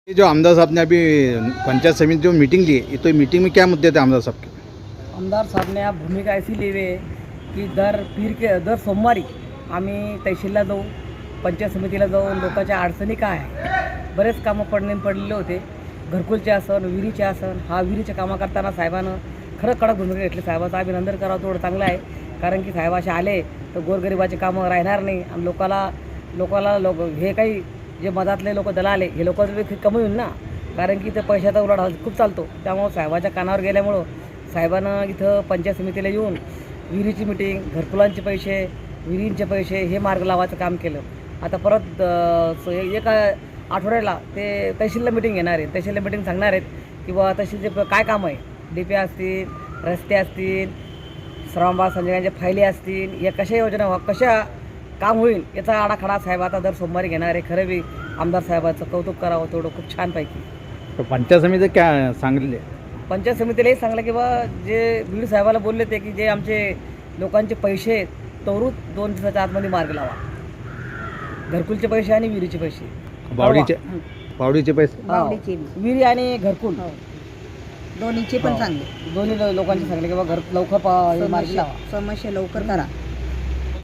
ये जो आमदार साहब ने अभी पंचायत समिति जो मीटिंग ली है, तो मीटिंग में क्या मुद्दे थे आमदार साहब के? आमदार साहब ने भूमिका ऐसी ली है की दर सोमवारी आम्ही तहसीलला जाऊ, पंचायत समितीला जाऊन लोकांच्या अडचणी काय आहे, बरेच कामं पडलेले होते. घरकुलचे आसन, विहिरीचे आसन, हा विहिरीचे कामं करताना साहेबानं खरं कडक भूमिका घेतली. साहेबाचं अभिनंदन करावं तेवढं चांगलं आहे, कारण की साहेब असे आले तर गोरगरिबाचे कामं राहणार नाही आणि लोक हे काही जे मधातले लोक दलाले हे लोक कमी होईल ना, कारण की इथं पैशाचा उलाढाल खूप चालतो. त्यामुळं साहेबाच्या कानावर गेल्यामुळं साहेबानं इथं पंचायत समितीला येऊन विहिरीची मिटिंग, घरकुलांचे पैसे, विहिरींचे पैसे हे मार्ग लावायचं काम केलं. आता परत एका आठवड्याला ते तहसीलला मिटिंग घेणार आहेत. तहसीलला मिटिंग सांगणार आहेत की बाबा तहसीलचे काय काम आहे, DP असतील, रस्ते असतील, श्रमबाग संयोजनाच्या फायली असतील, या कशा योजना कशा काम होईल याचा आराखडा साहेब आता दर सोमवारी घेणार आहे. खरं बी आमदार साहेबाचं कौतुक करावं तेवढं खूप छानपैकी. तो पंचायत समिती क्या सांगितले? पंचायत समितीलाही सांगलं की बा जे बीड साहेबाला बोलले ते की जे आमचे लोकांचे पैसे त्वरित 2 दिवसाच्या आतमध्ये मार्ग लावा. घरकुलचे पैसे आणि विहिरीचे पैसे, बावडीचे पैसे, बावडीचे विहिरी आणि घरकुल दोन्हीचे पण चांगले. दोन्ही लोकांचे सांगले की बा घर लवकर मार्गी लावा. समस्या लवकर करा.